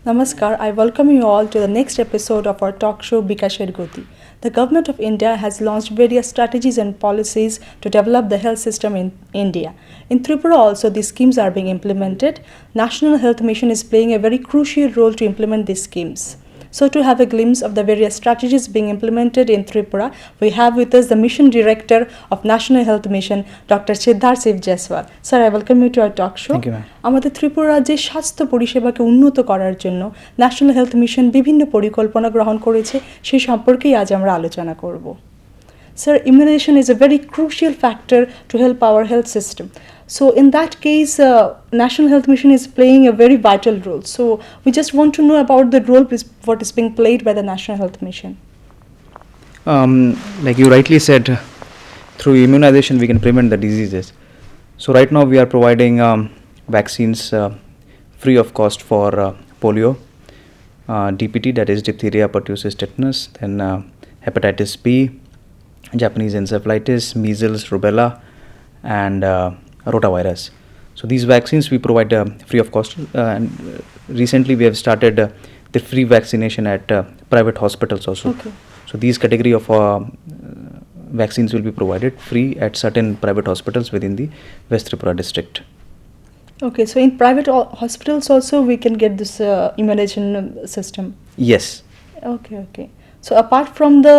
Namaskar, I welcome you all to the next episode of our talk show Bikashir Goti. The Government of India has launched various strategies and policies to develop the health system in India. In Tripura also these schemes are being implemented. National Health Mission is playing a very crucial role to implement these schemes. So to have a glimpse of the various strategies being implemented in Tripura, we have with us the Mission Director of National Health Mission, Dr. Siddharth Siv Jaiswal. Sir, I welcome you to our talk show. Thank you, ma'am. আমাদের ত্রিপুরা রাজ্যে স্বাস্থ্য পরিষেবাকে উন্নত করার জন্য national health mission বিভিন্ন পরিকল্পনা গ্রহণ করেছে, সেই সম্পর্কেই আজ আমরা আলোচনা করব। Sir, immunization is a very crucial factor to help our health system. So in that case, National Health Mission is playing a very vital role. So we just want to know about the role what is being played by the National Health Mission. Like you rightly said, through immunization we can prevent the diseases. So right now we are providing vaccines free of cost for polio, DPT, that is diphtheria, pertussis, tetanus, then hepatitis B, Japanese encephalitis, measles, rubella, and rotavirus. So these vaccines we provide free of cost, and recently we have started the free vaccination at private hospitals also. Okay. So these category of vaccines will be provided free at certain private hospitals within the West Tripura district. Okay, so in private hospitals also we can get this immunization system. Yes. Okay. So apart from the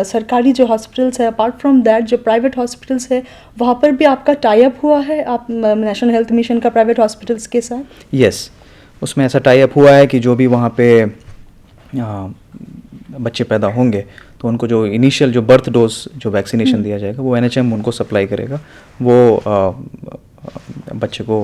सरकारी जो hospitals है, apart from that जो private hospitals है, वहाँ पर भी आपका tie up हुआ है आप नेशनल हेल्थ मिशन का प्राइवेट हॉस्पिटल्स के साथ? Yes. उसमें ऐसा टाई अप हुआ है कि जो भी वहाँ पे बच्चे पैदा होंगे तो उनको जो इनिशियल जो बर्थ डोज जो वैक्सीनेशन दिया जाएगा वो NHM उनको सप्लाई करेगा, वो बच्चे को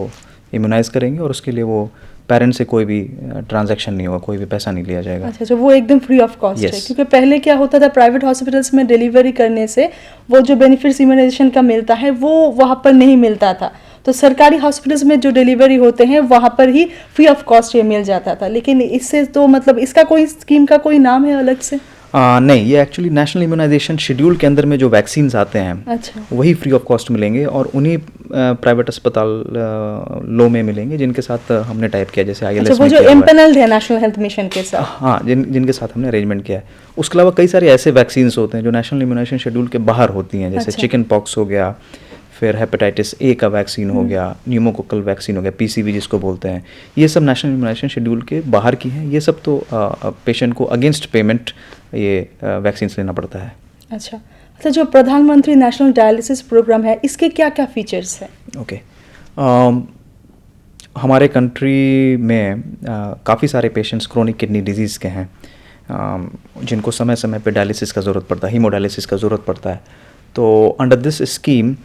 इम्यूनाइज करेंगे और उसके लिए वो पेरेंट्स से कोई भी ट्रांजैक्शन नहीं होगा, कोई भी पैसा नहीं लिया जाएगा। अच्छा, वो एकदम फ्री ऑफ कॉस्ट है, क्योंकि पहले क्या होता था प्राइवेट हॉस्पिटल्स में डिलीवरी करने से वो जो बेनिफिट्स इम्यूनाइजेशन का मिलता है वो वहाँ पर नहीं मिलता था, तो सरकारी हॉस्पिटल्स में जो डिलीवरी होते हैं वहाँ पर ही फ्री ऑफ कॉस्ट ये मिल जाता था। लेकिन इससे तो मतलब इसका कोई स्कीम का कोई नाम है अलग से? नहीं, ये एक्चुअली नेशनल इम्यूनाइजेशन शेड्यूल के अंदर में जो वैक्सीन्स आते हैं, अच्छा, वही फ्री ऑफ कॉस्ट मिलेंगे और उन्हीं प्राइवेट अस्पताल लो में मिलेंगे जिनके साथ हमने टाइप किया, जैसे ILS अच्छा, वो जो एम्पैनल्ड है नेशनल हेल्थ मिशन के साथ। हाँ, जिनके साथ हमने अरेंजमेंट किया है। उसके अलावा कई सारे ऐसे वैक्सीन्स होते हैं जो नेशनल इम्यूनाइजेशन शेड्यूल के बाहर होती हैं, जैसे चिकन पॉक्स हो गया, फिर हेपेटाइटिस A का वैक्सीन हो गया, न्यूमोकोकल वैक्सीन हो गया, PCV जिसको बोलते हैं, ये सब नेशनल इम्यूनाइजेशन शेड्यूल के बाहर की हैं। ये सब तो पेशेंट को अगेंस्ट पेमेंट ये वैक्सीन लेना पड़ता है। अच्छा, जो प्रधानमंत्री नेशनल डायलिसिस प्रोग्राम है इसके क्या क्या फीचर्स हैं? ओके, हमारे कंट्री में काफ़ी सारे पेशेंट्स क्रोनिक किडनी डिजीज़ के हैं, जिनको समय समय पे डायलिसिस का ज़रूरत पड़ता है, हीमोडायलिसिस का ज़रूरत पड़ता है। तो under this scheme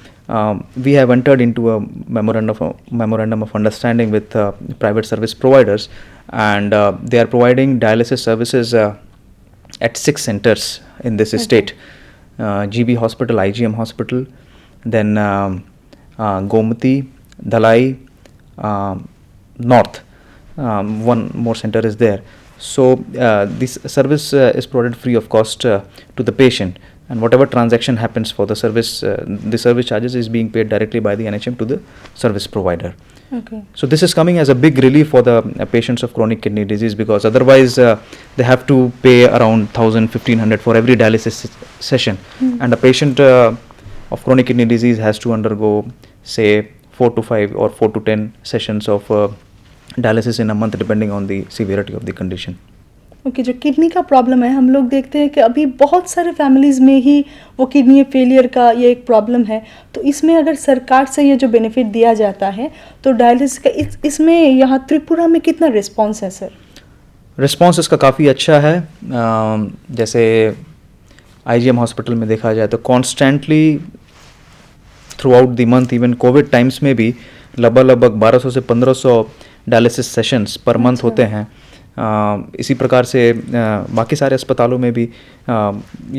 we have entered into a memorandum of understanding with private service providers, and they are providing dialysis services at 6 centers in this state, GB Hospital, IGM Hospital, then Gomati, Dhalai, North, one more center is there. So this service is provided free of cost to the patient, and whatever transaction happens for the service charges is being paid directly by the NHM to the service provider. Okay. So this is coming as a big relief for the patients of chronic kidney disease, because otherwise they have to pay around 1,000-1,500 for every dialysis session, and a patient of chronic kidney disease has to undergo say 4 to 5 or 4 to 10 sessions of dialysis in a month depending on the severity of the condition. Okay, जो kidney का problem है हम लोग देखते हैं कि अभी बहुत सारे फैमिलीज़ में ही वो किडनी फेलियर का ये एक प्रॉब्लम है, तो इसमें अगर सरकार से ये जो बेनिफिट दिया जाता है तो डायलिसिस का इसमें यहाँ त्रिपुरा में कितना रिस्पांस है सर? रिस्पांस इसका काफ़ी अच्छा है। जैसे IGM हॉस्पिटल में देखा जाए तो constantly through out the month, even Covid times में भी लगभग 1200 से 1500 डायलिसिस सेशंस पर मंथ होते हैं। इसी प्रकार से बाकी सारे अस्पतालों में भी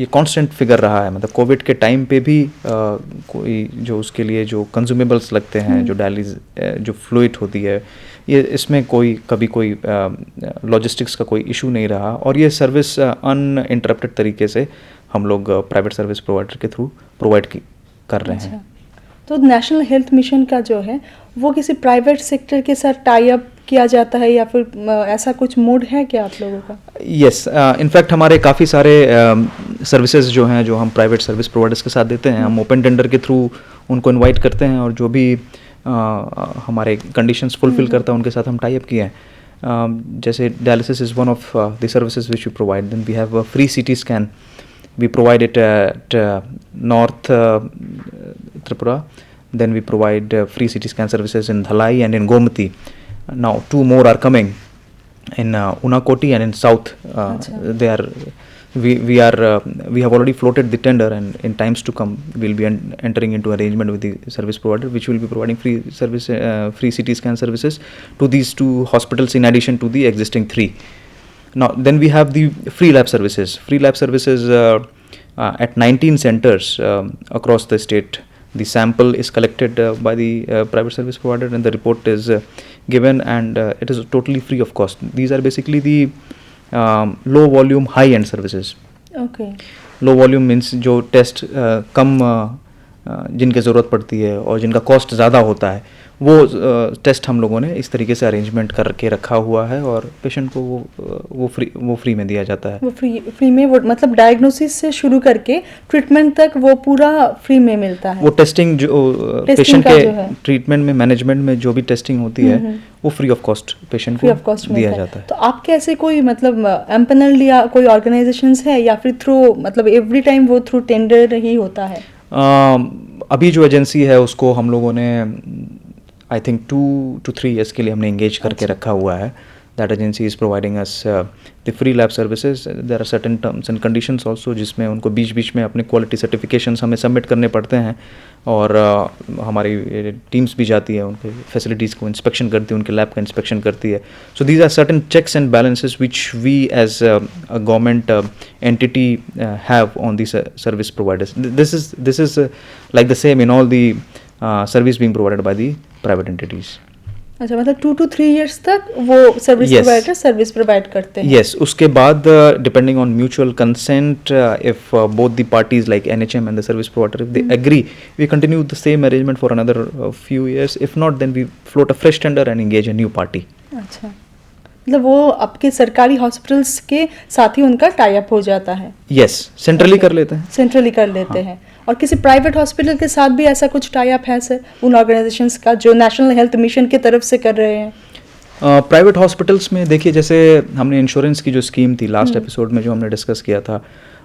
ये कांस्टेंट फिगर रहा है। मतलब कोविड के टाइम पे भी कोई जो उसके लिए जो कंज्यूमेबल्स लगते हैं, जो डायलिस जो फ्लूइड होती है, ये इसमें कभी कोई लॉजिस्टिक्स का कोई इशू नहीं रहा, और ये सर्विस अनइंटरप्टेड तरीके से हम लोग प्राइवेट सर्विस प्रोवाइडर के थ्रू प्रोवाइड कर रहे हैं। तो नेशनल हेल्थ मिशन का जो है वो किसी प्राइवेट सेक्टर के साथ टाई अप किया जाता है या फिर ऐसा कुछ मोड है क्या आप लोगों का? यस, इनफैक्ट हमारे काफ़ी सारे सर्विसेज जो हैं जो हम प्राइवेट सर्विस प्रोवाइडर्स के साथ देते हैं, हम ओपन टेंडर के थ्रू उनको इनवाइट करते हैं और जो भी हमारे कंडीशंस फुलफिल करता है उनके साथ हम टाई अप किए हैं. जैसे dialysis is one of the services which we provide. Then we have free CT scan. We provide it at North Tripura. Then we provide free CT scan services in Dhalai and in Gomati. Now 2 more are coming in Unakoti and in South. They are we have already floated the tender, and in times to come we'll be entering into arrangement with the service provider, which will be providing free CT scan services to these 2 hospitals in addition to the existing 3. Now, then we have the free lab services. Free lab services at 19 centers across the state. The sample is collected by the private service provider, and the report is given, and it is totally free of cost. These are basically the low volume, high end services. Okay. Low volume means जो test कम जिनकी ज़रूरत पड़ती है और जिनका cost ज़्यादा होता है, वो टेस्ट हम लोगों ने इस तरीके से अरेंजमेंट करके रखा हुआ है और पेशेंट को वो फ्री में दिया जाता है. वो फ्री में, वो मतलब डायग्नोसिस से शुरू करके ट्रीटमेंट तक वो पूरा फ्री में मिलता है. वो टेस्टिंग जो पेशेंट के ट्रीटमेंट में, मैनेजमेंट में जो भी टेस्टिंग होती है वो फ्री ऑफ कॉस्ट पेशेंट को दिया जाता है. तो आपके ऐसे कोई मतलब एम्पैनल्ड या कोई ऑर्गेनाइजेशंस है या फिर थ्रू मतलब एवरी टाइम वो थ्रू टेंडर ही होता है? अभी जो एजेंसी है उसको हम लोगों ने आई थिंक 2 to 3 years के लिए हमने इंगेज करके रखा हुआ है. That agency is providing us the free lab services. There are certain terms and conditions also, जिसमें उनको बीच बीच में अपने क्वालिटी सर्टिफिकेशंस हमें सबमिट करने पड़ते हैं और हमारी टीम्स भी जाती है उनके फैसिलिटीज़ को इंस्पेक्शन करती है, उनके लैब का इंस्पेक्शन करती है. So these are certain checks and balances which we as a government entity have on the service providers. This is like the same in all the service being provided by the private entities. अच्छा, मतलब 2 to 3 years तक वो service provider service provide करते हैं? Yes. उसके बाद depending on mutual consent, if both the parties like NHM and the service provider, if they agree, we continue the same arrangement for another few years. If not, then we float a fresh tender and engage a new party. अच्छा, मतलब वो आपके सरकारी hospitals के साथ ही उनका tie up हो जाता है? यस, सेंट्रली कर लेते हैं. सेंट्रली कर लेते हैं. और किसी प्राइवेट हॉस्पिटल के साथ भी ऐसा कुछ टाई अप है सर, उन ऑर्गेनाइजेशंस का जो नेशनल हेल्थ मिशन की तरफ से कर रहे हैं? प्राइवेट हॉस्पिटल्स में देखिए, जैसे हमने इंश्योरेंस की जो स्कीम थी लास्ट एपिसोड में जो हमने डिस्कस किया था,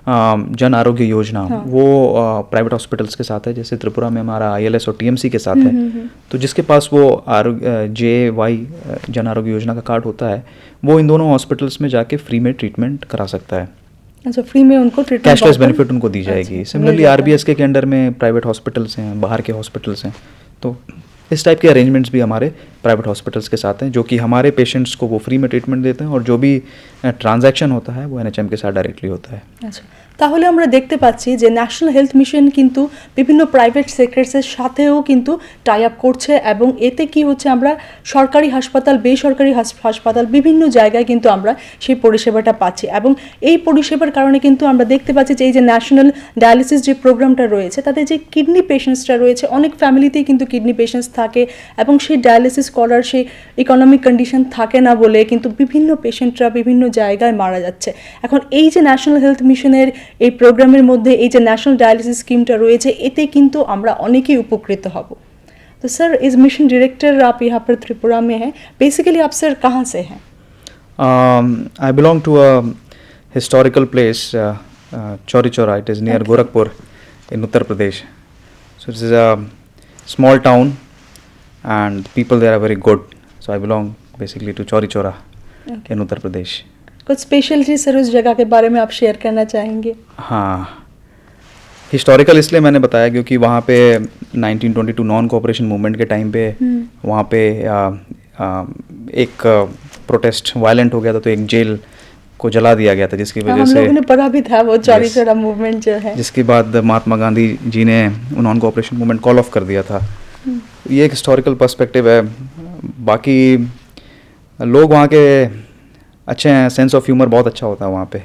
जन आरोग्य योजना, वो प्राइवेट हॉस्पिटल्स के साथ है. जैसे त्रिपुरा में हमारा ILS और TMC के साथ है. तो जिसके पास वो JY जन आरोग्य योजना का कार्ड होता है, वो इन दोनों हॉस्पिटल्स में जाके फ्री में ट्रीटमेंट करा सकता है. अच्छा, फ्री में उनको ट्रीटमेंट, कैशलेस बेनिफिट उनको दी जाएगी. सिमिलरली RBSK के अंडर में प्राइवेट हॉस्पिटल्स हैं, बाहर के हॉस्पिटल्स हैं. तो इस टाइप के अरेंजमेंट्स भी हमारे प्राइवेट हॉस्पिटल्स के साथ हैं, जो कि हमारे पेशेंट्स को वो फ्री में ट्रीटमेंट देते हैं और जो भी ट्रांजैक्शन होता है वो NHM के साथ डायरेक्टली होता है. আচ্ছা, তাহলে আমরা দেখতে পাচ্ছি যে ন্যাশনাল হেলথ মিশন কিন্তু বিভিন্ন প্রাইভেট সেক্টরসের সাথেও কিন্তু টাই আপ করছে এবং এতে কি হচ্ছে, আমরা সরকারি হাসপাতাল, বেসরকারি হাসপাতাল বিভিন্ন জায়গায় কিন্তু আমরা সেই পরিষেবাটা পাচ্ছি এবং এই পরিষেবার কারণে কিন্তু আমরা দেখতে পাচ্ছি যে এই যে ন্যাশনাল ডায়ালিসিস যে প্রোগ্রামটা রয়েছে, তাতে যে কিডনি পেশেন্টসরা রয়েছে, অনেক ফ্যামিলিতেই কিন্তু কিডনি পেশেন্টস থাকে এবং সেই ডায়ালিসিস করার সেই ইকোনমিক কন্ডিশন থাকে না বলে কিন্তু বিভিন্ন পেশেন্টরা বিভিন্ন জায়গায় মারা যাচ্ছে. এখন এই যে ন্যাশনাল হেলথ মিশনের এই প্রোগ্রামের মধ্যে এই যে ন্যাশনাল ডায়ালিসিস স্কিমটা রয়েছে, এতে কিন্তু আমরা অনেকেই উপকৃত হব. तो सर, इस मिशन डायरेक्टर आप यहाँ पर त्रिपुरा में हैं, बेसिकली आप सर कहाँ से हैं? I belong to a historical place, Chauri Chaura. It is near Gorakhpur in Uttar Pradesh. So this is a small town and the people there are very good. So I belong basically to Chauri Chaura in Uttar Pradesh. कुछ speciality sir उस जगह के बारे में आप share करना चाहेंगे? हाँ, हिस्टोरिकल इसलिए मैंने बताया क्योंकि वहाँ पे 1922 नॉन कोऑपरेशन मूवमेंट के टाइम पे वहाँ पे एक प्रोटेस्ट वायलेंट हो गया था, तो एक जेल को जला दिया गया था, जिसकी वजह से हम लोगों ने पढ़ा भी था वो चौरी चौरा मूवमेंट जो है, जिसके बाद महात्मा गांधी जी ने non cooperation movement call of कर दिया था. ये एक हिस्टोरिकल पर्सपेक्टिव है. बाकी लोग वहाँ के अच्छे हैं, सेंस ऑफ ह्यूमर बहुत अच्छा होता है वहाँ पे.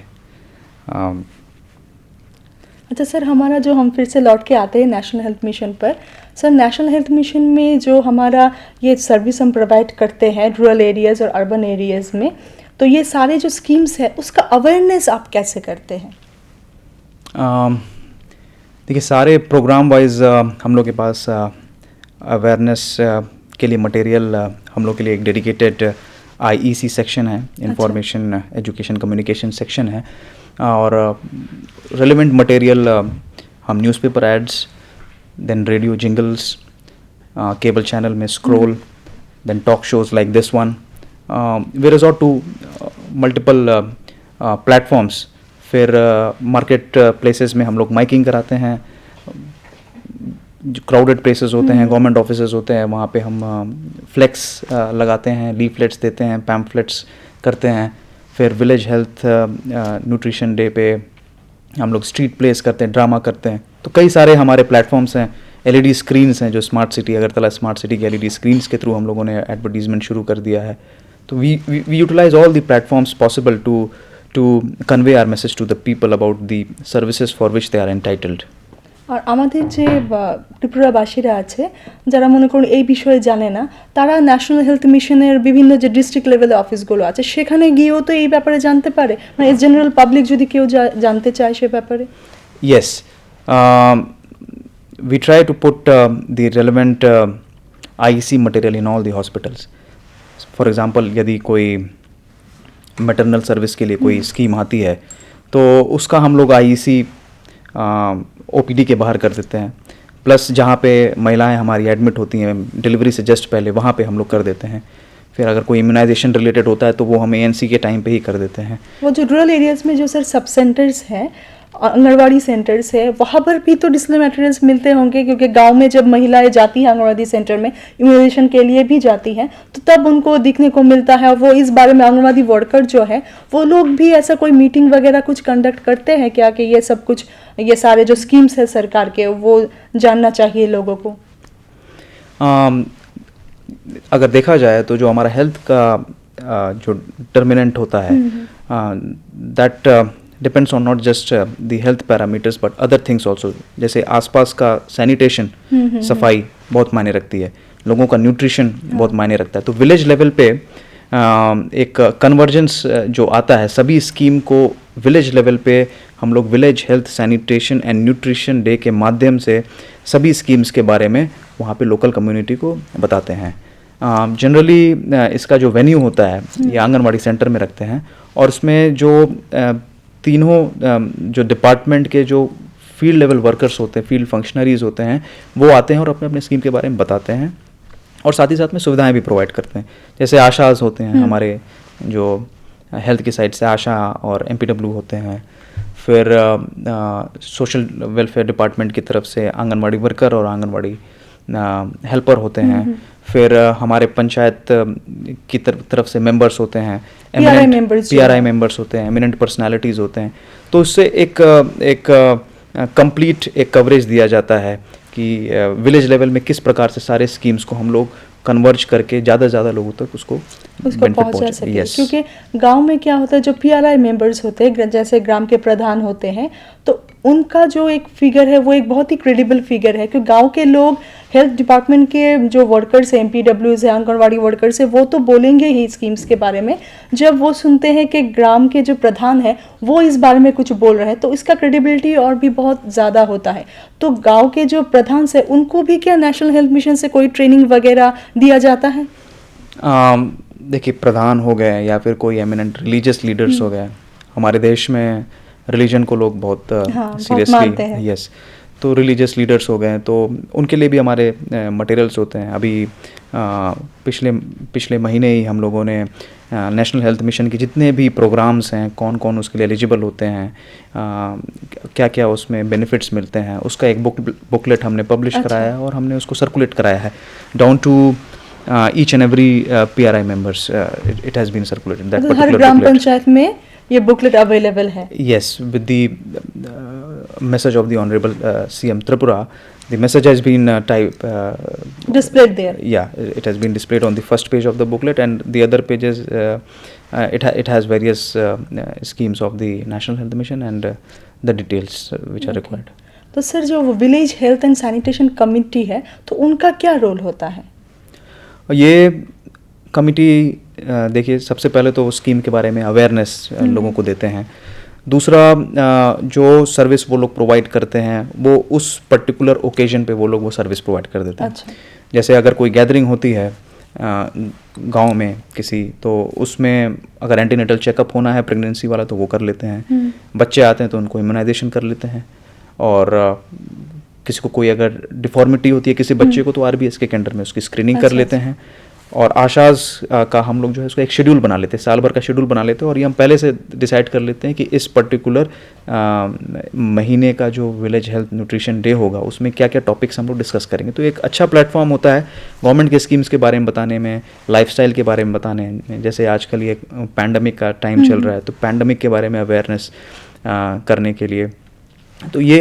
अच्छा सर, हमारा जो हम फिर से लौट के आते हैं नेशनल हेल्थ मिशन पर, सर, नेशनल हेल्थ मिशन में जो हमारा ये सर्विस हम प्रोवाइड करते हैं रूरल एरियाज़ और अर्बन एरियाज़ में, तो ये सारे जो स्कीम्स है उसका अवेयरनेस आप कैसे करते हैं? देखिए, सारे प्रोग्राम वाइज हम लोग के पास अवेयरनेस के लिए मटेरियल हम लोग के लिए एक डेडिकेटेड IEC सेक्शन है, इंफॉर्मेशन एजुकेशन कम्युनिकेशन सेक्शन है, और रेलेवेंट मटेरियल हम newspaper ads, then radio jingles, cable channel में scroll, then talk shows like this one, we resort to multiple platforms. फिर मार्केट प्लेसेस में हम लोग माइकिंग कराते हैं, जो क्राउडेड प्लेसेस होते हैं, गवर्नमेंट ऑफिसेज होते हैं, वहाँ पे हम फ्लेक्स लगाते हैं, लीफलेट्स देते हैं, पैम्फलेट्स करते हैं। फिर विलेज हेल्थ न्यूट्रिशन डे पे हम लोग स्ट्रीट प्लेस करते हैं, ड्रामा करते हैं। तो कई सारे हमारे प्लेटफॉर्म्स हैं, LED स्क्रीन्स हैं, जो smart city Agartala smart city की LED स्क्रीन्स के थ्रू हम लोगों ने एडवर्टीजमेंट शुरू कर दिया है। तो we utilise all the platforms possible to convey our message to the people about the services for which they are entitled. আর আমাদের যে ত্রিপুরাবাসীরা আছে যারা মনে করুন এই বিষয়ে জানে না, তারা ন্যাশনাল হেলথ মিশনের বিভিন্ন যে ডিস্ট্রিক্ট লেভেলে অফিসগুলো আছে সেখানে গিয়েও তো এই ব্যাপারে জানতে পারে, মানে জেনারেল পাবলিক যদি কেউ জানতে চায় সে ব্যাপারে। Yes, we try to put the relevant IEC material in all the hospitals. For example, यदि कोई मैटरनल सर्विस के लिए कोई स्कीम आती है तो उसका हम लोग IEC OPD के बाहर कर देते हैं, प्लस जहाँ पे महिलाएं हमारी एडमिट होती हैं डिलीवरी से जस्ट पहले, वहाँ पे हम लोग कर देते हैं। फिर अगर कोई इम्यूनाइजेशन रिलेटेड होता है तो वो हम ANC के टाइम पे ही कर देते हैं। वो जो रूरल एरियाज़ में जो सर सब सेंटर्स हैं, आंगनवाड़ी सेंटर्स है, वहाँ पर भी तो डिस्प्ले मटेरियल्स मिलते होंगे, क्योंकि गांव में जब महिलाएं जाती हैं आंगनवाड़ी सेंटर में इम्यूनाइजेशन के लिए भी जाती हैं, तो तब उनको दिखने को मिलता है। वो इस बारे में आंगनवाड़ी वर्कर जो है वो लोग भी ऐसा कोई मीटिंग वगैरह कुछ कंडक्ट करते हैं क्या, कि ये सब कुछ, ये सारे जो स्कीम्स है सरकार के, वो जानना चाहिए लोगों को? अगर देखा जाए तो जो हमारा हेल्थ का जो डिटर्मिनेंट होता है, that depends on not just the health parameters but other things also. जैसे आसपास का सैनिटेशन, सफाई बहुत मायने रखती है, लोगों का न्यूट्रिशन बहुत मायने रखता है। तो विलेज लेवल पे एक कन्वर्जेंस जो आता है, सभी स्कीम को विलेज लेवल पे हम लोग village health sanitation and nutrition day के माध्यम से सभी स्कीम्स के बारे में वहाँ पे लोकल कम्युनिटी को बताते हैं। जनरली इसका जो वेन्यू होता है ये आंगनवाड़ी सेंटर में रखते हैं, और उसमें जो तीनों जो डिपार्टमेंट के जो फील्ड लेवल वर्कर्स होते हैं, फील्ड फंक्शनरीज होते हैं, वो आते हैं और अपने अपने स्कीम के बारे में बताते हैं, और साथ ही साथ में सुविधाएं भी प्रोवाइड करते हैं। जैसे आशाज होते हैं हमारे, जो हेल्थ की साइड से आशा और MPW होते हैं। फिर सोशल वेलफेयर डिपार्टमेंट की तरफ से आंगनवाड़ी वर्कर और आंगनवाड़ी हेल्पर होते हैं। फिर हमारे पंचायत की तरफ से मेंबर्स होते हैं, PRI मेंबर्स होते हैं, एमिनेंट पर्सनालिटीज़ होते हैं। तो उससे एक कंप्लीट एक कवरेज दिया जाता है कि विलेज लेवल में किस प्रकार से सारे स्कीम्स को हम लोग कन्वर्ज करके ज़्यादा से ज़्यादा लोगों तक उसको पहुंचा सके। क्योंकि गांव में क्या होता है, जो PRI मेंबर्स होते हैं, जैसे ग्राम के प्रधान होते हैं, तो उनका जो एक फिगर है वो एक बहुत ही क्रेडिबल फिगर है, क्योंकि गांव के लोग हेल्थ डिपार्टमेंट के जो वर्कर्स हैं, MPWs हैं, आंगनवाड़ी वर्कर्स हैं, वो तो बोलेंगे ही स्कीम्स के बारे में। जब वो सुनते हैं कि ग्राम के जो प्रधान हैं वो इस बारे में कुछ बोल रहे हैं, तो इसका क्रेडिबिलिटी और भी बहुत ज़्यादा होता है। तो गाँव के जो प्रधान हैं उनको भी क्या नेशनल हेल्थ मिशन से कोई ट्रेनिंग वगैरह दिया जाता है? देखिए, प्रधान हो गए या फिर कोई एमिनेंट रिलीजियस लीडर्स हो गए, हमारे देश में रिलीजन को लोग बहुत सीरियसली, यस, तो रिलीजियस लीडर्स हो गए, तो उनके लिए भी हमारे मटेरियल्स होते हैं। अभी पिछले महीने ही हम लोगों ने नेशनल हेल्थ मिशन के जितने भी प्रोग्राम्स हैं, कौन कौन उसके लिए एलिजिबल होते हैं, क्या क्या उसमें बेनिफिट्स मिलते हैं, उसका एक बुकलेट हमने पब्लिश कराया है, और हमने उसको सर्कुलेट कराया है down to each and every PRI members. It has been circulated, that particular हर ग्राम पंचायत में ये बुकलेट अवेलेबल है? Yes, with the message of the Honorable CM Tripura, the message has been displayed there. Yeah, it has been displayed on the first page of the booklet, and the other pages it has various schemes of the National Health Mission and the details which are required. तो sir जो village health and sanitation committee है तो उनका क्या role होता है? ये committee देखिए, सबसे पहले तो स्कीम के बारे में अवेयरनेस लोगों को देते हैं। दूसरा, जो सर्विस वो लोग प्रोवाइड करते हैं वो उस पर्टिकुलर ओकेजन पे वो लोग वो सर्विस प्रोवाइड कर देते हैं। अच्छा। जैसे अगर कोई गैदरिंग होती है गांव में किसी, तो उसमें अगर एंटीनेटल चेकअप होना है प्रेगनेंसी वाला तो वो कर लेते हैं। बच्चे आते हैं तो उनको इम्यूनाइजेशन कर लेते हैं। और किसी को कोई अगर डिफॉर्मिटी होती है किसी बच्चे को तो आरबीएस के केंद्र में उसकी स्क्रीनिंग कर लेते हैं। और आशाज का हम लोग जो है उसका एक शेड्यूल बना लेते हैं, साल भर का शेड्यूल बना लेते हैं। और ये हम पहले से डिसाइड कर लेते हैं कि इस पर्टिकुलर महीने का जो विलेज हेल्थ न्यूट्रिशन डे होगा उसमें क्या क्या टॉपिक्स हम लोग डिस्कस करेंगे। तो एक अच्छा प्लेटफॉर्म होता है गवर्नमेंट के स्कीम्स के बारे में बताने में, लाइफस्टाइल के बारे में बताने में। जैसे आजकल ये पैंडमिक का टाइम चल रहा है तो पैंडमिक के बारे में अवेयरनेस करने के लिए तो ये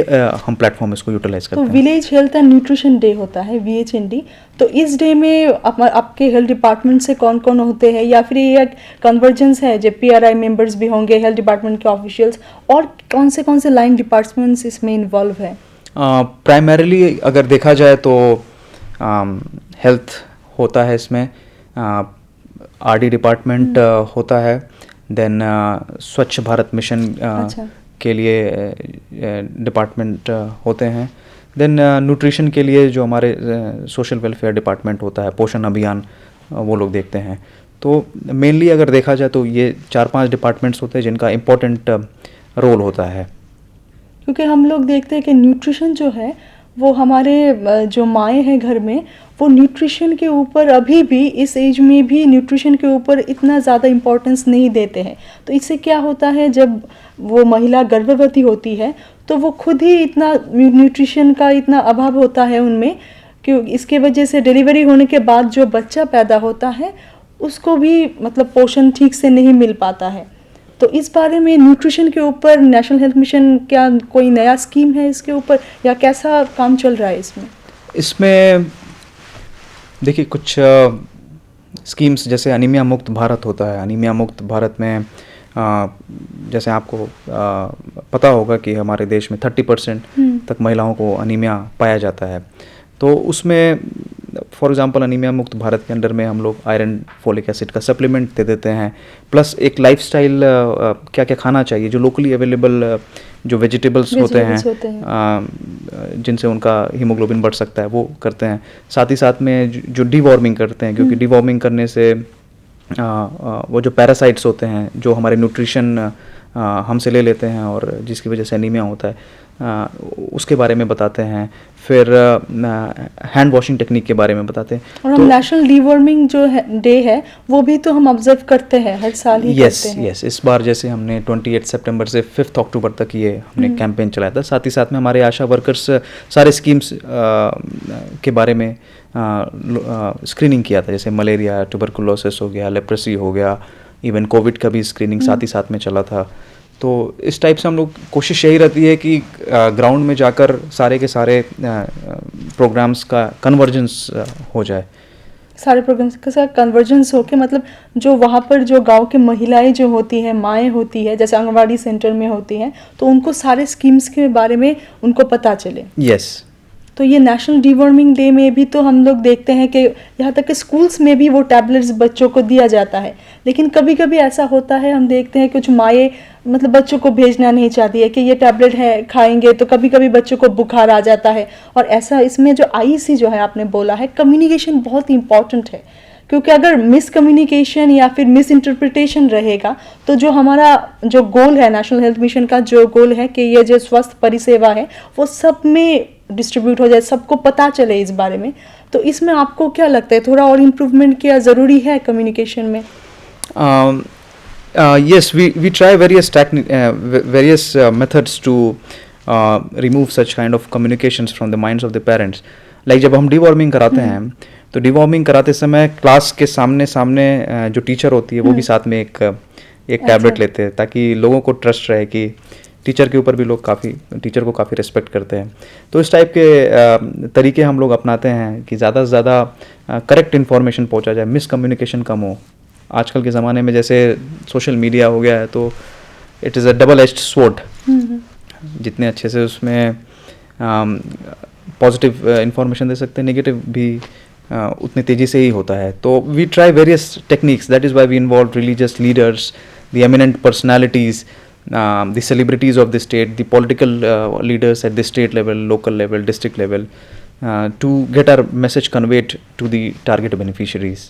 हम प्लेटफॉर्म इसको यूटिलाइज करते हैं। तो village health and nutrition day होता है VHND, तो इस डे में आपके हेल्थ डिपार्टमेंट से कौन कौन होते हैं, या फिर ये कन्वर्जेंस है जो PRI मेंबर्स भी होंगे, हेल्थ डिपार्टमेंट के ऑफिशियल्स, और कौन से लाइन डिपार्टमेंट्स इसमें इन्वॉल्व है? प्राइमरीली अगर देखा जाए तो हेल्थ होता है इसमें, RD डिपार्टमेंट होता है, देन स्वच्छ भारत मिशन के लिए डिपार्टमेंट होते हैं, देन न्यूट्रिशन के लिए जो हमारे सोशल वेलफेयर डिपार्टमेंट होता है, पोषण अभियान वो लोग देखते हैं। तो मेनली अगर देखा जाए तो ये 4-5 डिपार्टमेंट्स होते हैं जिनका इम्पोर्टेंट रोल होता है। क्योंकि हम लोग देखते हैं कि न्यूट्रिशन जो है वो हमारे जो माएँ हैं घर में, वो न्यूट्रिशन के ऊपर अभी भी इस एज में भी न्यूट्रिशन के ऊपर इतना ज़्यादा इम्पोर्टेंस नहीं देते हैं। तो इससे क्या होता है, जब वो महिला गर्भवती होती है तो वो खुद ही इतना न्यूट्रिशन का इतना अभाव होता है उनमें कि इसके वजह से डिलीवरी होने के बाद जो बच्चा पैदा होता है उसको भी मतलब पोषण ठीक से नहीं मिल पाता है। तो इस बारे में न्यूट्रिशन के ऊपर नेशनल हेल्थ मिशन क्या कोई नया स्कीम है इसके ऊपर, या कैसा काम चल रहा है इसमें? इसमें देखिए कुछ स्कीम्स जैसे अनीमिया मुक्त भारत होता है। अनीमिया मुक्त भारत में जैसे आपको पता होगा कि हमारे देश में 30% तक महिलाओं को अनीमिया पाया जाता है। तो उसमें फॉर एग्जांपल अनीमिया मुक्त भारत के अंडर में हम लोग आयरन फोलिक एसिड का सप्लीमेंट दे देते हैं, प्लस एक लाइफस्टाइल क्या क्या खाना चाहिए, जो लोकली अवेलेबल जो वेजिटेबल्स होते हैं जिनसे उनका हीमोग्लोबिन बढ़ सकता है वो करते हैं। साथ ही साथ में जो डीवॉर्मिंग करते हैं, क्योंकि डीवॉर्मिंग करने से वो जो पैरासाइट्स होते हैं जो हमारे न्यूट्रिशन हमसे ले लेते हैं और जिसकी वजह से एनीमिया होता है, उसके बारे में बताते हैं। फिर हैंड वॉशिंग टेक्निक के बारे में बताते हैं। और हम नेशनल डीवॉर्मिंग जो डे है वो भी तो हम ऑब्जर्व करते हैं, हर साल ही करते हैं। यस, इस बार जैसे हमने 28 सितंबर से 5 अक्टूबर तक ये हमने कैंपेन चलाया था। साथ ही साथ में हमारे आशा वर्कर्स सारे स्कीम्स के बारे में स्क्रीनिंग किया था, जैसे मलेरिया, ट्यूबरकुलोसिस हो गया, लेप्रेसी हो गया, इवन कोविड का भी स्क्रीनिंग साथ ही साथ में चला था। तो इस टाइप से हम लोग कोशिश यही रहती है कि ग्राउंड में जाकर सारे के सारे प्रोग्राम्स का कन्वर्जेंस हो जाए। सारे प्रोग्राम्स के साथ कन्वर्जेंस हो के मतलब जो वहाँ पर जो गांव के महिलाएं जो होती हैं, माएँ होती है, जैसे आंगनवाड़ी सेंटर में होती हैं, तो उनको सारे स्कीम्स के बारे में उनको पता चले। यस। तो ये नेशनल डीवॉर्मिंग डे में भी तो हम लोग देखते हैं कि यहाँ तक कि स्कूल्स में भी वो टैबलेट्स बच्चों को दिया जाता है। लेकिन कभी कभी ऐसा होता है, हम देखते हैं कुछ माएँ मतलब बच्चों को भेजना नहीं चाहती है कि ये टैबलेट है खाएंगे, तो कभी कभी बच्चों को बुखार आ जाता है। और ऐसा इसमें जो IEC जो है आपने बोला है, कम्युनिकेशन बहुत इंपॉर्टेंट है, क्योंकि अगर मिस कम्युनिकेशन या फिर मिस इंटरप्रिटेशन रहेगा तो जो हमारा जो गोल है नेशनल हेल्थ मिशन का, जो गोल है कि ये जो स्वस्थ परिसेवा है वो सब में डिस्ट्रीब्यूट हो जाए, सबको पता चले इस बारे में। तो इसमें आपको क्या लगता है, थोड़ा और इम्प्रूवमेंट क्या ज़रूरी है कम्युनिकेशन में? Yes, we try various methods to remove such kind of communications from the minds of the parents. Like जब हम deworming कराते हैं तो deworming कराते समय क्लास के सामने जो टीचर होती है वो भी साथ में एक टैबलेट लेते हैं, ताकि लोगों को ट्रस्ट रहे कि टीचर के ऊपर भी लोग टीचर को काफ़ी रिस्पेक्ट करते हैं। तो इस टाइप के तरीके हम लोग अपनाते हैं कि ज़्यादा से ज़्यादा करेक्ट इन्फॉर्मेशन पहुंचा जाए, मिसकम्युनिकेशन कम हो। आजकल के ज़माने में जैसे सोशल मीडिया हो गया है तो it is a double edged sword. जितने अच्छे से उसमें पॉजिटिव इंफॉर्मेशन दे सकते हैं, नेगेटिव भी उतनी तेज़ी से ही होता है. तो we try various techniques, that is why we involve religious leaders, the eminent personalities, the celebrities of the state, the political leaders at the state level, local level, district level, to get our message conveyed to the target beneficiaries.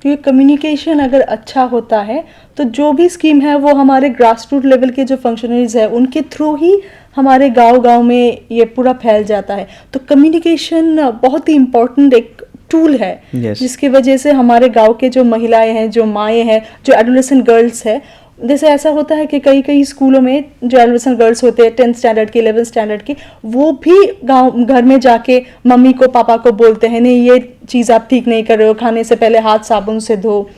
क्योंकि communication अगर अच्छा होता है तो जो भी scheme है वो हमारे ग्रास रूट लेवल के जो फंक्शनरीज है उनके थ्रू ही हमारे गांव-गांव में ये पूरा फैल जाता है. तो कम्युनिकेशन बहुत ही इम्पोर्टेंट एक टूल है. Yes. जिसकी वजह से हमारे गांव के जो महिलाएं हैं, जो माएँ हैं, जो एडोलेसेंट गर्ल्स है, जैसे ऐसा होता है कि कई स्कूलों में जो एडोलेसेंट गर्ल्स होते हैं 10th स्टैंडर्ड के 11th स्टैंडर्ड के, वो भी गांव घर में जाके मम्मी को पापा को बोलते हैं नहीं ये चीज़ आप ठीक नहीं कर रहे हो, खाने से पहले हाथ साबुन से धो,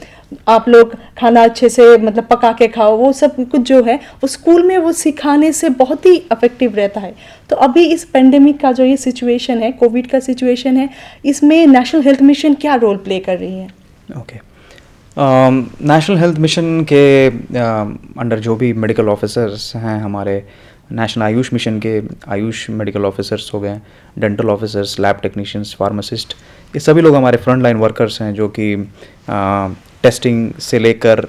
आप लोग खाना अच्छे से मतलब पका के खाओ. वो सब कुछ जो है वो स्कूल में वो सिखाने से बहुत ही इफेक्टिव रहता है. तो अभी इस पेंडेमिक का जो ये सिचुएशन है, कोविड का सिचुएशन है, इसमें नेशनल हेल्थ मिशन क्या रोल प्ले कर रही है? ओके, नेशनल हेल्थ मिशन के अंडर जो भी मेडिकल ऑफिसर्स हैं, हमारे नेशनल आयुष मिशन के आयुष मेडिकल ऑफिसर्स हो गए, dental officers, lab technicians, pharmacist, ये सभी लोग हमारे फ्रंट लाइन वर्कर्स हैं जो कि टेस्टिंग से लेकर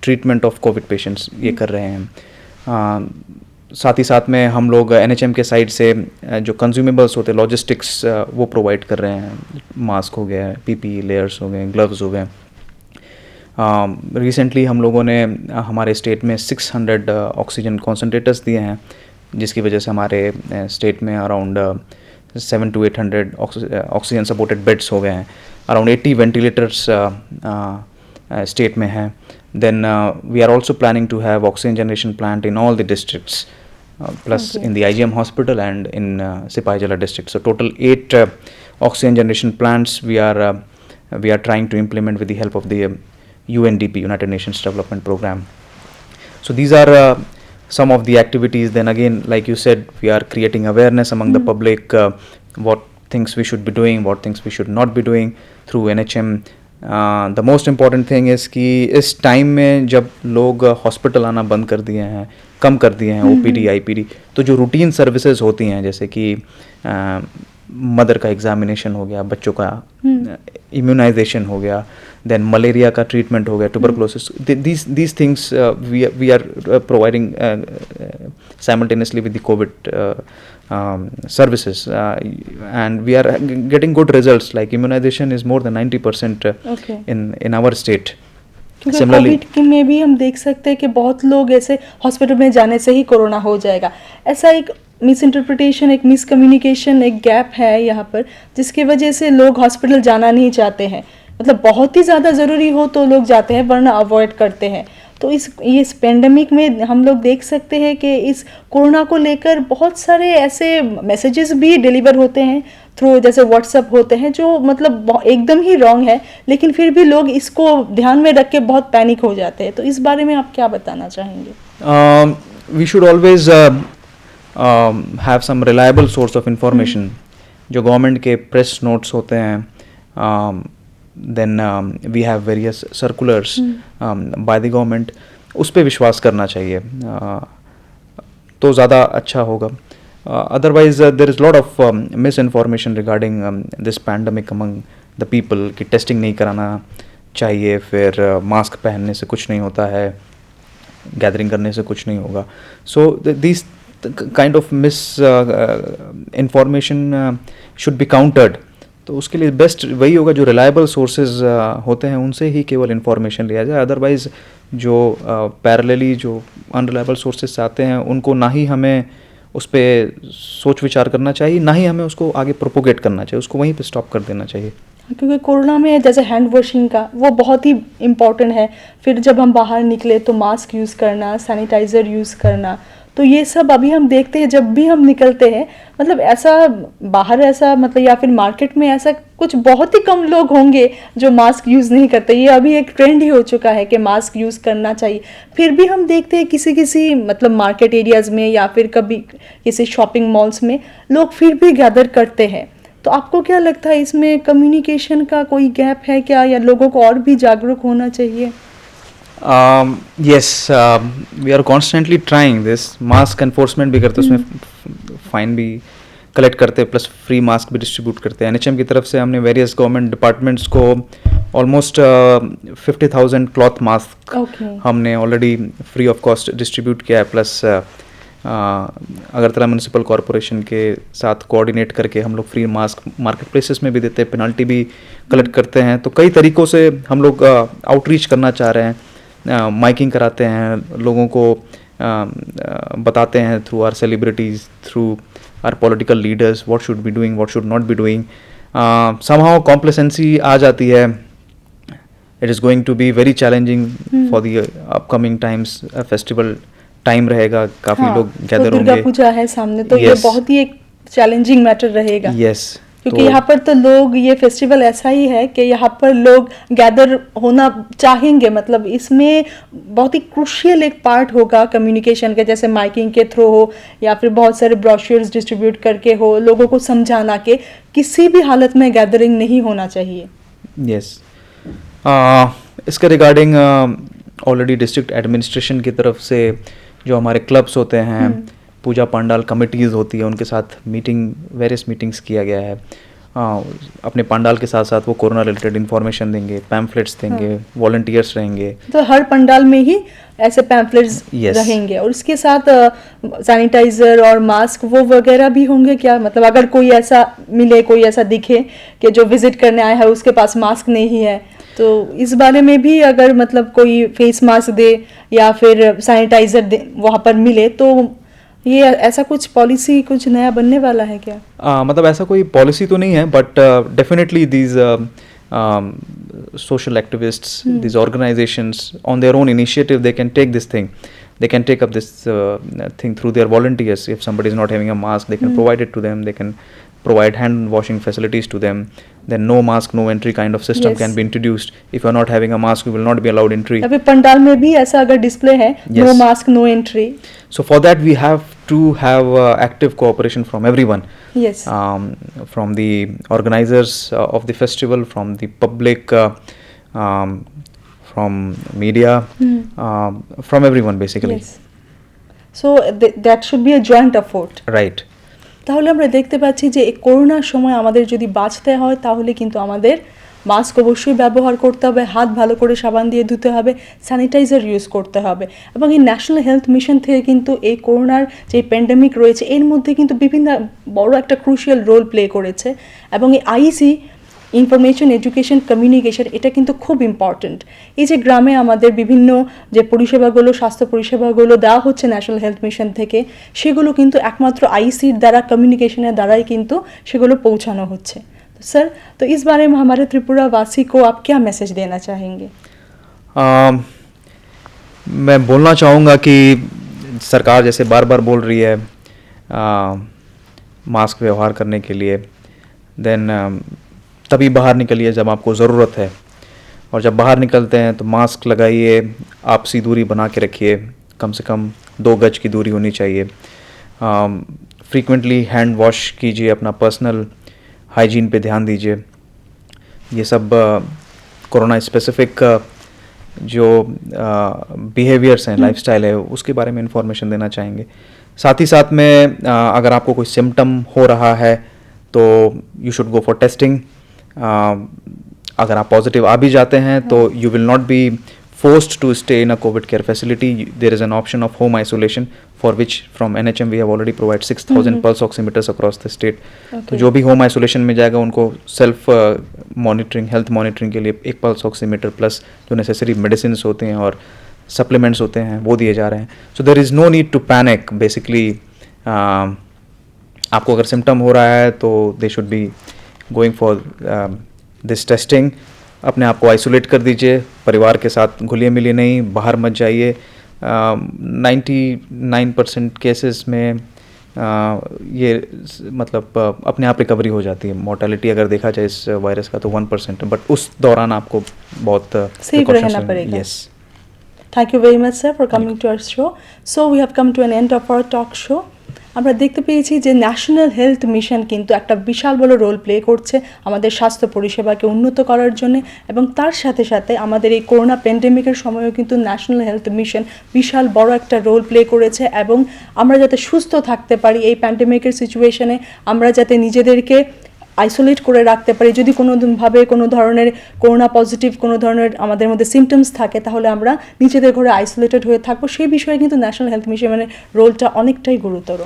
ट्रीटमेंट ऑफ कोविड पेशेंट्स ये कर रहे हैं. साथ ही साथ में हम लोग NHM के साइड से जो कंज्यूमेबल्स होते हैं, लॉजिस्टिक्स, वो प्रोवाइड कर रहे हैं. मास्क हो गया, PPE लेयर्स हो गए, ग्लव्स हो गए. रिसेंटली हम लोगों ने हमारे स्टेट में 600 ऑक्सीजन कॉन्सेंट्रेटर्स दिए हैं, जिसकी वजह से हमारे स्टेट में around 700 to 800 oxygen supported beds हो गए हैं. अराउंड 80 वेंटिलेटर्स स्टेट में हैं. Then we are also planning to have oxygen generation plant in all the districts, plus in the IGM hospital and in Sepahijala district. So total 8 oxygen generation plants we are trying to implement with the help of the UNDP, United Nations Development Program. So these are some of the activities. Then again, like you said, we are creating awareness among the public, what things we should be doing, what things we should not be doing through NHM. The most important thing is कि इस time में जब लोग hospital आना बंद कर दिए हैं, कम कर दिए हैं, OPD, IPD, तो जो रूटीन सर्विसेज होती हैं जैसे कि मदर का एग्जामिनेशन हो गया, बच्चों का इम्यूनाइजेशन हो गया, देन मलेरिया का ट्रीटमेंट हो गया, tuberculosis, these things we are providing simultaneously with the COVID services, and we are getting good results. Like immunization is more than 90% in our state. क्योंकि कोविड में भी हम देख सकते हैं कि बहुत लोग ऐसे हॉस्पिटल में जाने से ही कोरोना हो जाएगा, ऐसा एक मिस इंटरप्रिटेशन, एक मिस कम्युनिकेशन, एक गैप है यहाँ पर, जिसकी वजह से लोग हॉस्पिटल जाना नहीं चाहते हैं. मतलब बहुत ही ज़्यादा ज़रूरी हो तो लोग जाते हैं, वरना अवॉइड करते हैं. तो इस पेंडेमिक में हम लोग देख सकते हैं कि इस कोरोना को लेकर बहुत सारे ऐसे मैसेजेस भी डिलीवर होते हैं थ्रू, जैसे व्हाट्सएप होते हैं, जो मतलब एकदम ही रॉन्ग है, लेकिन फिर भी लोग इसको ध्यान में रख के बहुत पैनिक हो जाते हैं. तो इस बारे में आप क्या बताना चाहेंगे? We should always have some reliable source of information. जो गवर्नमेंट के प्रेस नोट्स होते हैं, then we have various circulars by the government, उस पर विश्वास करना चाहिए तो ज़्यादा अच्छा होगा. Otherwise there is lot of misinformation regarding this pandemic among the people कि टेस्टिंग नहीं कराना चाहिए, फिर मास्क पहनने से कुछ नहीं होता है, गैदरिंग करने से कुछ नहीं होगा. So these kind of misinformation should be countered. तो उसके लिए बेस्ट वही होगा जो रिलायबल सोर्सेज होते हैं, उनसे ही केवल इन्फॉर्मेशन लिया जाए. अदरवाइज़ जो पैरेलली जो अनरिलायबल सोर्सेज आते हैं, उनको ना ही हमें उस पर सोच विचार करना चाहिए, ना ही हमें उसको आगे प्रोपोगेट करना चाहिए, उसको वहीं पे स्टॉप कर देना चाहिए. क्योंकि कोरोना में जैसे हैंड वॉशिंग का वो बहुत ही इम्पॉर्टेंट है. फिर जब हम बाहर निकले तो मास्क यूज़ करना, सैनिटाइज़र यूज़ करना, तो ये सब अभी हम देखते हैं जब भी हम निकलते हैं. मतलब ऐसा बाहर ऐसा मतलब या फिर मार्केट में ऐसा कुछ बहुत ही कम लोग होंगे जो मास्क यूज़ नहीं करते. ये अभी एक ट्रेंड ही हो चुका है कि मास्क यूज़ करना चाहिए. फिर भी हम देखते हैं किसी मतलब मार्केट एरियाज़ में या फिर कभी किसी शॉपिंग मॉल्स में लोग फिर भी गैदर करते हैं. तो आपको क्या लगता है इसमें कम्युनिकेशन का कोई गैप है क्या, या लोगों को और भी जागरूक होना चाहिए? Yes, we are constantly trying this. Mask enforcement भी करते हैं, उसमें फाइन भी कलेक्ट करते हैं, प्लस फ्री मास्क भी डिस्ट्रीब्यूट करते हैं। एनएचएम की तरफ से हमने वेरियस गवर्नमेंट डिपार्टमेंट्स को ऑलमोस्ट 50,000 क्लॉथ मास्क Okay. हमने already free of cost distribute किया है, प्लस अगरतला म्यूनिसिपल कॉरपोरेशन के साथ कोऑर्डिनेट करके हम लोग फ्री मास्क मार्केट प्लेसेस में भी देते हैं, पेनल्टी भी कलेक्ट करते हैं। तो कई तरीक़ों से हम लोग आउटरीच करना चाह रहे हैं, माइकिंग कराते हैं, लोगों को बताते हैं through our celebrities, through our political leaders what should be doing, what should not be doing. Somehow complacency आ जाती है। It is going to be very challenging for the upcoming times. Festival time रहेगा, काफ़ी लोग gather होंगे। दुर्गा पूजा है सामने, तो ये Yes. बहुत ही एक चैलेंजिंग मैटर रहेगा। यस, क्योंकि यहाँ पर तो लोग, ये फेस्टिवल ऐसा ही है कि यहाँ पर लोग गैदर होना चाहेंगे, मतलब इसमें बहुत ही क्रूशियल एक पार्ट होगा कम्युनिकेशन का, जैसे माइकिंग के थ्रू हो या फिर बहुत सारे ब्रोशर्स डिस्ट्रीब्यूट करके हो, लोगों को समझाना कि किसी भी हालत में गैदरिंग नहीं होना चाहिए। यस। इसके रिगार्डिंग ऑलरेडी डिस्ट्रिक्ट एडमिनिस्ट्रेशन की तरफ से जो हमारे क्लब्स होते हैं, पूजा पंडाल कमिटीज़ होती है, उनके साथ वेरियस मीटिंग्स किया गया है। अपने पंडाल के साथ साथ वो कोरोना रिलेटेड इन्फॉर्मेशन देंगे, पैम्फलेट्स देंगे, वॉलंटियर्स रहेंगे। तो हर पंडाल में ही ऐसे पैम्फलेट्स Yes. रहेंगे, और इसके साथ सैनिटाइजर और मास्क वो वगैरह भी होंगे क्या? मतलब अगर कोई ऐसा मिले, कोई ऐसा दिखे कि जो विजिट करने आया है उसके पास मास्क नहीं है, तो इस बारे में भी अगर मतलब कोई फेस मास्क दे या फिर सैनिटाइजर दे वहाँ पर मिले, तो ये ऐसा कुछ पॉलिसी कुछ नया बनने वाला है क्या? मतलब ऐसा कोई पॉलिसी तो नहीं है, but definitely these social activists, these organizations, on their own initiative, they can take this thing. They can take up this thing through their volunteers. If somebody is not having a mask, they can provide it to them. They can provide hand washing facilities to them. Then no mask, no entry kind of system Yes. can be introduced. If you are not having a mask, you will not be allowed entry. अभी पंडाल में भी ऐसा अगर display है, no Yes. Mask no entry. So for that, we have to have active cooperation from everyone. Yes. From the organizers of the festival, from the public, from media, from everyone basically. Yes. So that should be a joint effort. Right. তাহলে আমরা দেখতে পাচ্ছি যে এই করোনার সময় আমাদের যদি বাঁচতে হয় তাহলে কিন্তু আমাদের মাস্ক অবশ্যই ব্যবহার করতে হবে, হাত ভালো করে সাবান দিয়ে ধুতে হবে, স্যানিটাইজার ইউজ করতে হবে, এবং এই ন্যাশনাল হেলথ মিশন থেকে কিন্তু এই করোনার যে প্যান্ডেমিক রয়েছে এর মধ্যে কিন্তু বিভিন্ন বড় একটা ক্রুশিয়াল রোল প্লে করেছে, এবং এই আইসি ইনফরমেশন এডুকেশন কমিউনিকেশন এটা কিন্তু খুব ইম্পর্ট্যান্ট। এই যে গ্রামে আমাদের বিভিন্ন যে পরিষেবাগুলো, স্বাস্থ্য পরিষেবাগুলো দেওয়া হচ্ছে ন্যাশনাল হেলথ মিশন থেকে, সেগুলো কিন্তু একমাত্র আইসির দ্বারা, কমিউনিकेशনের দ্বারাই কিন্তু সেগুলো পৌঁছানো হচ্ছে। तो सर, तो इस बारे में हमारे त्रिपुरा वासी को आप क्या मैसेज देना चाहेंगे? मैं बोलना चाहूँगा कि सरकार जैसे बार बार बोल रही है मास्क व्यवहार करने के लिए, देन तभी बाहर निकलिए जब आपको ज़रूरत है, और जब बाहर निकलते हैं तो मास्क लगाइए, आपसी दूरी बना के रखिए, कम से कम 2 गज की दूरी होनी चाहिए। फ्रीक्वेंटली हैंड वॉश कीजिए, अपना पर्सनल हाइजीन पे ध्यान दीजिए। ये सब कोरोना स्पेसिफिक जो बिहेवियर्स हैं, लाइफस्टाइल है, उसके बारे में इंफॉर्मेशन देना चाहेंगे। साथ ही साथ में अगर आपको कोई सिम्टम हो रहा है तो you should go for testing. अगर आप पॉजिटिव आ भी जाते हैं तो you will not be forced to stay in a COVID care facility. There is an option of home isolation, for which from NHM we have already provided 6,000 pulse oximeters across the state. तो जो भी home isolation में जाएगा उनको self monitoring, health monitoring के लिए एक pulse oximeter plus जो नेसेसरी मेडिसिन होते हैं और सप्लीमेंट्स होते हैं वो दिए जा रहे हैं। So there is no need to panic. Basically आपको अगर सिम्टम हो रहा है तो they should be going for this testing. अपने आप को आइसोलेट कर दीजिए, परिवार के साथ घुलिए मिलिए नहीं, बाहर मत जाइए। 99% केसेस में ये मतलब अपने आप रिकवरी हो जाती है। मोर्टेलिटी अगर देखा जाए इस वायरस का तो 1% है, बट उस दौरान आपको बहुत सेफ रहना पड़ेगा। Yes. Thank you very much, sir, for coming to our show. So we have come to an end of our talk show. আমরা দেখতে পেয়েছি যে ন্যাশনাল হেলথ মিশন কিন্তু একটা বিশাল বড় রোল প্লে করছে আমাদের স্বাস্থ্য পরিষেবাকে উন্নত করার জন্য, এবং তার সাথে সাথে আমাদের এই করোনা প্যান্ডেমিকের সময়ও কিন্তু ন্যাশনাল হেলথ মিশন বিশাল বড় একটা রোল প্লে করেছে। এবং আমরা যাতে সুস্থ থাকতে পারি এই প্যান্ডেমিকের সিচুয়েশনে, আমরা যাতে নিজেদেরকে আইসোলেট করে রাখতে পারি, যদি কোনোভাবে কোনো ধরনের করোনা পজিটিভ কোনো ধরনের আমাদের মধ্যে সিমটমস থাকে তাহলে আমরা নিজেদের ঘরে আইসোলেটেড হয়ে থাকবো, সেই বিষয়ে কিন্তু ন্যাশনাল হেলথ মিশনের রোলটা অনেকটাই গুরুতর।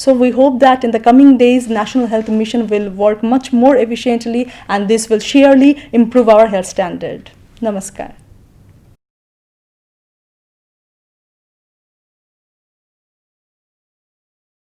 So we hope that in the coming days, National Health Mission will work much more efficiently and this will surely improve our health standard. Namaskar.